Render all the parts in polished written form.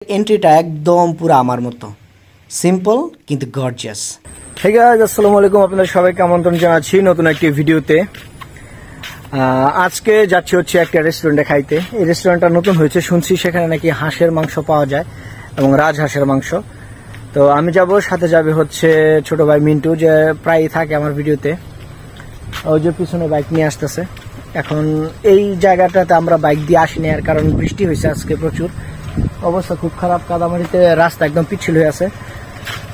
এন্ট্রিটা একদম পুরো আমার মতো সিম্পল কিন্তু গর্জিয়াস। হে গাইস, আসসালামু আলাইকুম, আপনাদের সবাইকে আমন্ত্রণ জানাচ্ছি নতুন একটি ভিডিওতে। আজকে যাচ্ছি হচ্ছে একটা রেস্টুরেন্টে খাইতে। এই রেস্টুরেন্টটা নতুন হয়েছে, শুনছি সেখানে নাকি হাঁসের মাংস পাওয়া যায় এবং রাজহাঁসের মাংস। তো আমি যাব, সাথে যাবে হচ্ছে ছোট ভাই মিন্টু, যে প্রায় থাকে আমার ভিডিওতে। ওই যে পিছনে বাইক নিয়ে আসতেছে। এখন এই জায়গাটাতে আমরা বাইক দিয়ে আসিনি, আর কারণ বৃষ্টি হয়েছে আজকে প্রচুর, অবস্থা খুব খারাপ, কাদামারিতে রাস্তা একদম পিচ্ছিল হয়ে আছে।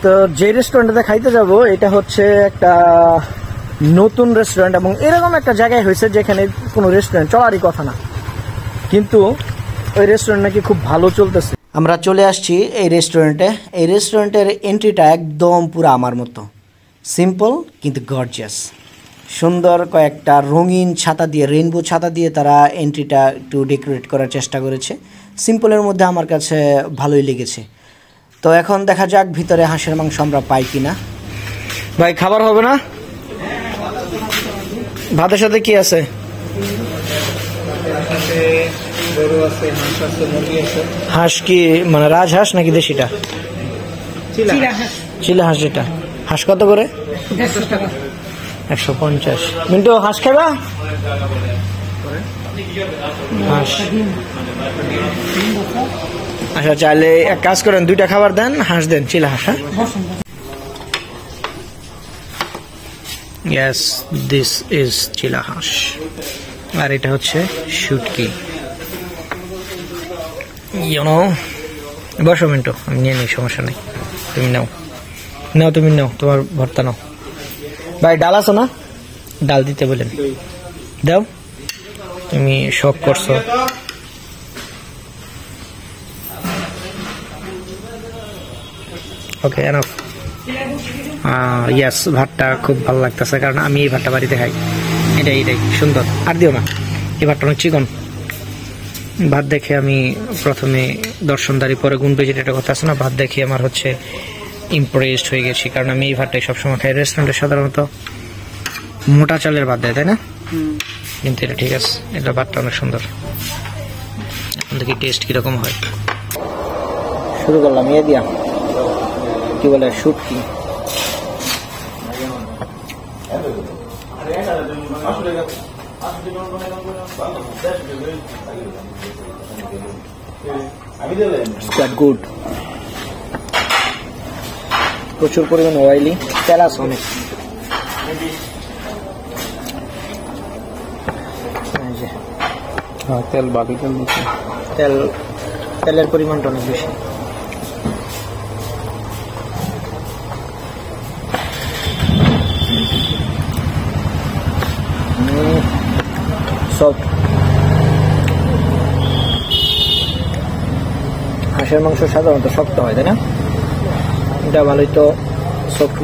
তো যে রেস্টুরেন্টে খাইতে যাব এটা হচ্ছে একটা নতুন রেস্টুরেন্ট এবং এরকম একটা জায়গায় হয়েছে যেখানে কোনো রেস্টুরেন্ট চলারই কথা না, কিন্তু ওই রেস্টুরেন্ট নাকি খুব ভালো চলতেছে। আমরা চলে আসছি এই রেস্টুরেন্টে। এই রেস্টুরেন্টের এন্ট্রিটা একদম পুরো আমার মতো সিম্পল কিন্তু গর্জিয়াস। সুন্দর কয়েকটা রঙিন ছাতা দিয়ে, রেইনবো ছাতা দিয়ে তারা এন্ট্রিটা একটু ডেকোরেট করার চেষ্টা করেছে। সিম্পলের মধ্যে আমার কাছে ভালোই লেগেছে। তো এখন দেখা যাক ভিতরে হাঁসের মাংস আমরা পাই কিনা। ভাই, খাবার হবে না? ভাতের সাথে কি আছে? হাঁস কি মানে রাজহাঁস নাকি দেশিটা? চিলা হাঁস। যেটা হাঁস কত করে? 150। মিন্টু, হাঁস খাবা? হাঁস আচ্ছা, চাইলে এক কাজ করেন, 2টা খাবার দেন, হাঁস দেন, চিলা হাঁস। হ্যাঁ, ইয়েস, দিস ইজ চিলা হাঁস। আর এটা হচ্ছে শুটকি। বসো মিন্টু, আমি নিয়ে নিই, সমস্যা নেই। তুমি নাও, তুমি নাও, তোমার ভর্তা নাও। ভাই, ডাল আছো না? ডাল দিতে বলেন, দাও। তুমি শখ করছো। ওকে, এনাফ। ইয়েস, ভাতটা খুব ভালো লাগতেছে, কারণ আমি এই ভাতটা বাড়িতে খাই। এটাই সুন্দর। আর দিও না, এই ভাতটা অনেক চিকন। ভাত দেখে আমি প্রথমে দর্শনদারি, পরে গুণ পেয়ে, যেটা কথা আছে না, ভাত দেখে আমার হচ্ছে ইমপ্রেসড হয়ে গেছি, কারণ আমি এই ভাতটাই সবসময় খাই। রেস্টুরেন্টে সাধারণত মোটা চালের ভাত দেয়, তাই না? কিন্তু এটা ঠিক আছে, এটা ভাতটা অনেক সুন্দর। এখন দেখি টেস্ট কিরকম হয়। শুরু করলাম ইয়ে দিয়া, কি বলে, শুটকি। গুড, প্রচুর পরিমাণে অয়েলি, তেল আছে অনেক। তেল বাকি তেলের পরিমাণটা অনেক বেশি। সফট। হাঁসের মাংস সাধারণত শক্ত হয়, তাই না? এটা ভালোই তো সফট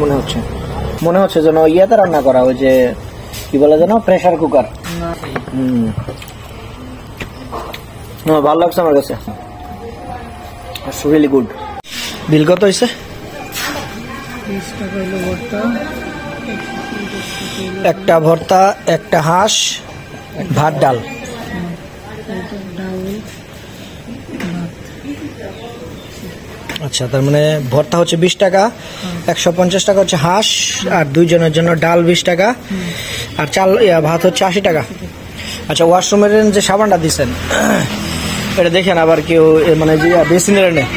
মনে হচ্ছে যেন ইয়াতে রান্না করা, ওই যে কি বলে যেন, প্রেসার কুকার। ভালো লাগছে আমার কাছে, রিয়েলি গুড। বিল কত হয়েছে? একটা ভর্তা, একটা হাঁস, ভাত, ডাল। আচ্ছা, তার মানে ভর্তা হচ্ছে 20 টাকা, 150 টাকা হচ্ছে হাঁস, আর 2 জনের জন্য ডাল 20 টাকা, আর চাল ভাত হচ্ছে 80 টাকা। আচ্ছা, ওয়াশরুমের যে সাবানটা দিচ্ছেন এটা দেখেন আবার কেউ মানে যে বেসিনের নেই,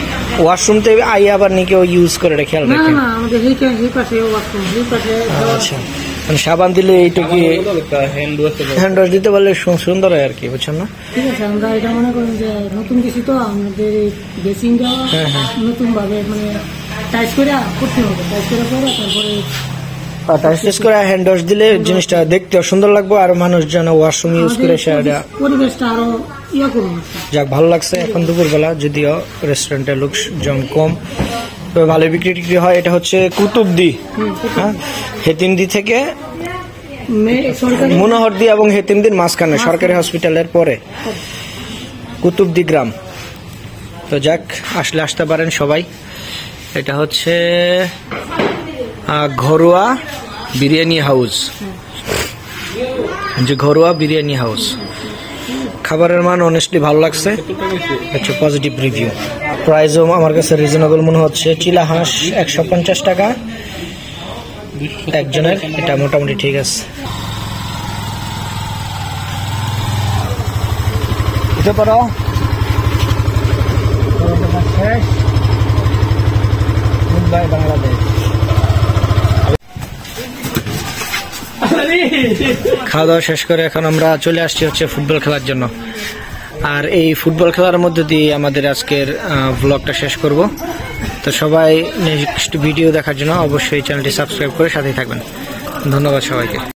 ওয়াশরুমতে আই আবার নি কেউ ইউজ করে, এটা খেয়াল রাখেন। আচ্ছা, মানে সাবান দিলে এইটুকু হ্যান্ড ওয়াশ দিতে পারলে সুন্দর হয় আর কি, বুঝছেন না? ঠিক আছে, আমরা এটা মনে করি যে নতুন কিছু তো আমাদের বেসিনটা নতুন ভাবে মানে টাইট করে করতে হবে, টাইট করে পরে তারপরে করে হ্যান্ড ওয়াশ দিলে জিনিসটা দেখতে সুন্দর লাগবে, আর মানুষ যেন ওয়াশরুম ইউজ করে সেটা পরিবেশটা আরো ইয়ে করবে। যাক, ভালো লাগছে। এখন দুপুরবেলা, যদিও রেস্টুরেন্টের লোকজন কম, তবে ভালো বিক্রি হয়। এটা হচ্ছে কুতুবদি, হ্যাঁ, হেতিমদি থেকে মনোহরদি এবং হেতিমদির মাঝখানে, সরকারি হসপিটালের পরে কুতুবদি গ্রাম। তো যাক, আসতে পারেন সবাই। এটা হচ্ছে ঘরোয়া বিরিয়ানি হাউস, যে ঘরোয়া বিরিয়ানি হাউস। খাবারের মান অনেস্টলি ভালো লাগছে, হচ্ছে পজিটিভ রিভিউ। প্রাইসও আমার কাছে রিজনেবল মনে হচ্ছে। চিলা হাঁস 150 টাকা একজনের, এটা মোটামুটি ঠিক আছে। বাংলাদেশ খাওয়া দাওয়া শেষ করে এখন আমরা চলে আসছি হচ্ছে ফুটবল খেলার জন্য। আর এই ফুটবল খেলার মধ্যে দিয়ে আমাদের আজকের ব্লগটা শেষ করব। তো সবাই নেক্সট ভিডিও দেখার জন্য অবশ্যই চ্যানেলটি সাবস্ক্রাইব করে সাথেই থাকবেন। ধন্যবাদ সবাইকে।